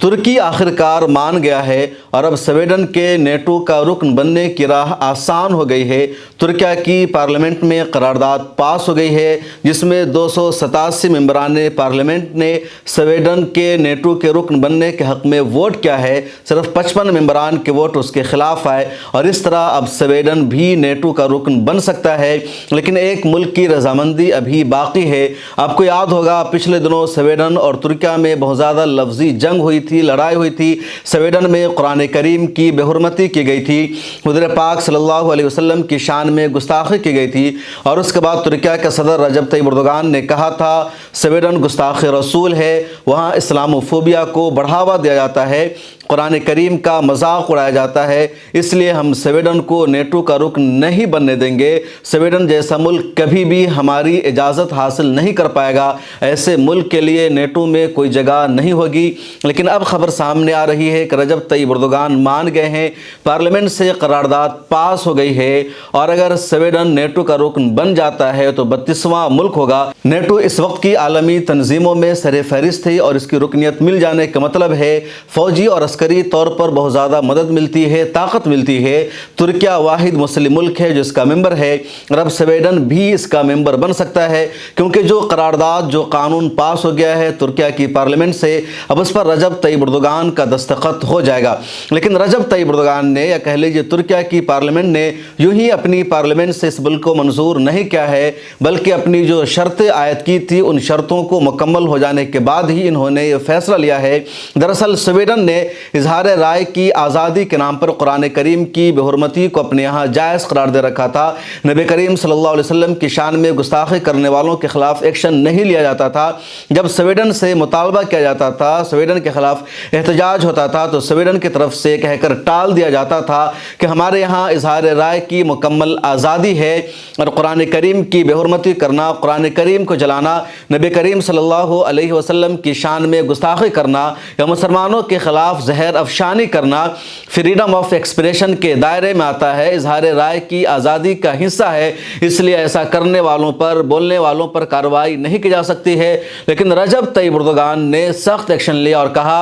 ترکی آخرکار مان گیا ہے اور اب سویڈن کے نیٹو کا رکن بننے کی راہ آسان ہو گئی ہے۔ ترکیہ کی پارلیمنٹ میں قرارداد پاس ہو گئی ہے جس میں 287 ممبران پارلیمنٹ نے سویڈن کے نیٹو کے رکن بننے کے حق میں ووٹ کیا ہے۔ صرف 55 ممبران کے ووٹ اس کے خلاف آئے اور اس طرح اب سویڈن بھی نیٹو کا رکن بن سکتا ہے، لیکن ایک ملک کی رضامندی ابھی باقی ہے۔ آپ کو یاد ہوگا پچھلے دنوں سویڈن اور ترکیہ میں بہت زیادہ لفظی جنگ ہوئی تھی، لڑائی ہوئی تھی۔ سویڈن میں قرآن کریم کی بے حرمتی کی گئی تھی، حضور پاک صلی اللہ علیہ وسلم کی شان میں گستاخی کی گئی تھی، اور اس کے بعد ترکیہ کے صدر رجب طیب اردوغان نے کہا تھا سویڈن گستاخ رسول ہے، وہاں اسلاموفوبیا کو بڑھاوا دیا جاتا ہے، قرآن کریم کا مذاق اڑایا جاتا ہے، اس لیے ہم سویڈن کو نیٹو کا رکن نہیں بننے دیں گے۔ سویڈن جیسا ملک کبھی بھی ہماری اجازت حاصل نہیں کر پائے گا، ایسے ملک کے لیے نیٹو میں کوئی جگہ نہیں ہوگی۔ لیکن اب خبر سامنے آ رہی ہے کہ رجب طیب اردوغان مان گئے ہیں، پارلیمنٹ سے قرارداد پاس ہو گئی ہے، اور اگر سویڈن نیٹو کا رکن بن جاتا ہے تو 32واں ملک ہوگا۔ نیٹو اس وقت کی عالمی تنظیموں میں سر فہرست ہے، اور اس کی رکنیت مل جانے کا مطلب ہے فوجی اور عسکری طور پر بہت زیادہ مدد ملتی ہے، طاقت ملتی ہے۔ ترکیہ واحد مسلم ملک ہے جس کا ممبر ہے، اور اب سویڈن بھی اس کا ممبر بن سکتا ہے، کیونکہ جو قرارداد، جو قانون پاس ہو گیا ہے ترکیہ کی پارلیمنٹ سے، اب اس پر رجب طیب اردوغان کا دستخط ہو جائے گا۔ لیکن رجب طیب اردوغان نے، یا کہہ لیجیے ترکیہ کی پارلیمنٹ نے، یوں ہی اپنی پارلیمنٹ سے اس بل کو منظور نہیں کیا ہے، بلکہ اپنی جو شرطیں عائد کی تھی ان شرطوں کو مکمل ہو جانے کے بعد ہی انہوں نے یہ فیصلہ لیا ہے۔ دراصل سویڈن نے اظہار رائے کی آزادی کے نام پر قرآن کریم کی بے حرمتی کو اپنے یہاں جائز قرار دے رکھا تھا۔ نبی کریم صلی اللہ علیہ وسلم کی شان میں گستاخی کرنے والوں کے خلاف ایکشن نہیں لیا جاتا تھا۔ جب سویڈن سے مطالبہ کیا جاتا تھا، سویڈن کے خلاف احتجاج ہوتا تھا، تو سویڈن کی طرف سے کہہ کر ٹال دیا جاتا تھا کہ ہمارے یہاں اظہار رائے کی مکمل آزادی ہے، اور قرآن کریم کی بے حرمتی کرنا، قرآن کریم کو جلانا، نبی کریم صلی اللہ علیہ وسلم کی شان میں گستاخی کرنا، یا مسلمانوں کے خلاف زہر افشانی کرنا فریڈم آف ایکسپریشن کے دائرے میں آتا ہے، اظہار رائے کی آزادی کا حصہ ہے۔ اس لیے ایسا کرنے والوں پر، بولنے والوں پر کارروائی نہیں کی جا سکتی ہے۔ لیکن رجب طیب اردوغان نے سخت ایکشن لیا اور کہا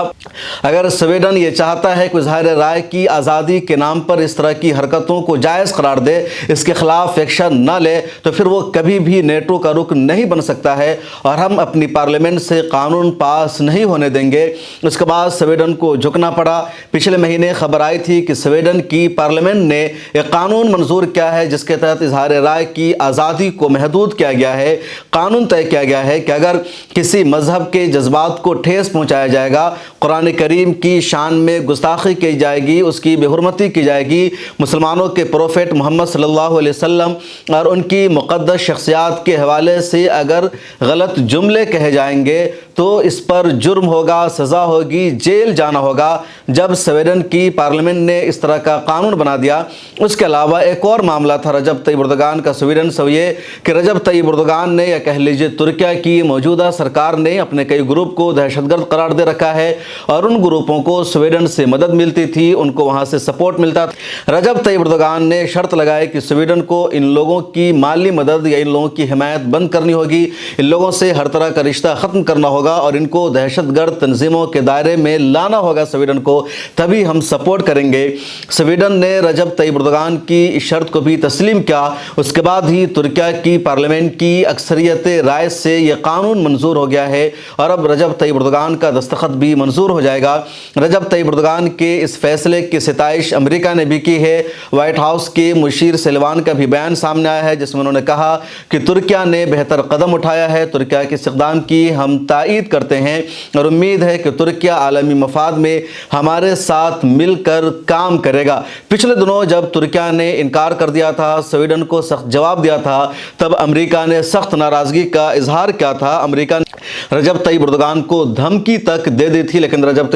اگر سویڈن یہ چاہتا ہے کہ اظہار رائے کی آزادی کے نام پر اس طرح کی حرکتوں کو جائز قرار دے، اس کے خلاف ایکشن نہ لے، تو پھر وہ کبھی بھی نیٹو کا رکن نہیں بن سکتا ہے، اور ہم اپنی پارلیمنٹ سے قانون پاس نہیں ہونے دیں گے۔ اس کے بعد سویڈن کو جھکنا پڑا۔ پچھلے مہینے خبر آئی تھی کہ سویڈن کی پارلیمنٹ نے ایک قانون منظور کیا ہے جس کے تحت اظہار رائے کی آزادی کو محدود کیا گیا ہے۔ قانون طے کیا گیا ہے کہ اگر کسی مذہب کے جذبات کو ٹھیس پہنچایا جائے گا، قرآن کریم کی شان میں گستاخی کی جائے گی، اس کی بے حرمتی کی جائے گی، مسلمانوں کے پروفیٹ محمد صلی اللہ علیہ وسلم اور ان کی مقدس شخصیات کے حوالے سے اگر غلط جملے کہے جائیں گے تو اس پر جرم ہوگا، سزا ہوگی، جیل جانا ہوگا۔ جب سویڈن کی پارلیمنٹ نے اس طرح کا قانون بنا دیا، اس کے علاوہ ایک اور معاملہ تھا رجب طیب اردوغان کا سویڈن سے، یہ کہ رجب طیب اردوغان نے، یا کہہ لیجیے ترکیہ کی موجودہ سرکار نے، اپنے کئی گروپ کو دہشت گرد قرار دے رکھا ہے، اور ان گروپوں کو سویڈن سے مدد ملتی تھی، ان کو وہاں سے سپورٹ ملتا تھا۔ رجب طیب اردوغان نے شرط لگائی کہ سویڈن کو ان لوگوں کی مالی مدد یا ان لوگوں کی حمایت بند کرنی ہوگی، ان لوگوں سے ہر طرح کا رشتہ ختم کرنا ہوگا، اور ان کو دہشت گرد تنظیموں کے دائرے میں لانا ہوگا سویڈن کو، تبھی ہم سپورٹ کریں گے۔ سویڈن نے رجب طیب اردوغان کی اس شرط کو بھی تسلیم کیا۔ اس کے بعد ہی ترکیہ کی پارلیمنٹ کی اکثریت رائے سے یہ قانون منظور ہو گیا ہے، اور اب رجب طیب اردوغان کا دستخط بھی منظور ہو جائے گا۔ رجب طیب اردوغان کے اس فیصلے کی ستائش امریکہ نے بھی کی ہے۔ وائٹ ہاؤس کے مشیر سلوان کا بھی بیان سامنے آیا ہے جس میں انہوں نے کہا کہ ترکیہ نے بہتر قدم اٹھایا ہے، ترکیہ کے استقدام کی ہم تائید کرتے ہیں، اور امید ہے کہ ترکیہ عالمی مفاد میں ہمارے ساتھ مل کر کام کرے گا۔ پچھلے دنوں جب ترکیہ نے انکار کر دیا تھا، سویڈن کو سخت جواب دیا تھا، تب امریکہ نے سخت ناراضگی کا اظہار کیا تھا۔ امریکہ نے رجب طیب اردوغان کو دھمکی تک دے دی تھی، لیکن رجب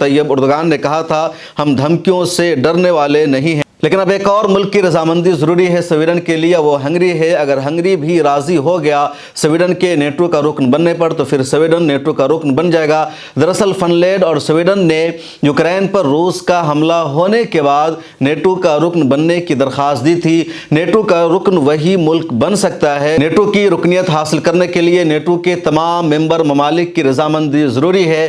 طیب اردوغان نے کہا تھا ہم دھمکیوں سے ڈرنے والے نہیں ہیں۔ لیکن اب ایک اور ملک کی رضامندی ضروری ہے سویڈن کے لیے، وہ ہنگری ہے۔ اگر ہنگری بھی راضی ہو گیا سویڈن کے نیٹو کا رکن بننے پر، تو پھر سویڈن نیٹو کا رکن بن جائے گا۔ دراصل فن لینڈ اور سویڈن نے یوکرین پر روس کا حملہ ہونے کے بعد نیٹو کا رکن بننے کی درخواست دی تھی۔ نیٹو کا رکن وہی ملک بن سکتا ہے۔ نیٹو کی رکنیت حاصل کرنے کے لیے نیٹو کے تمام ممبر ممالک کی رضامندی ضروری ہے۔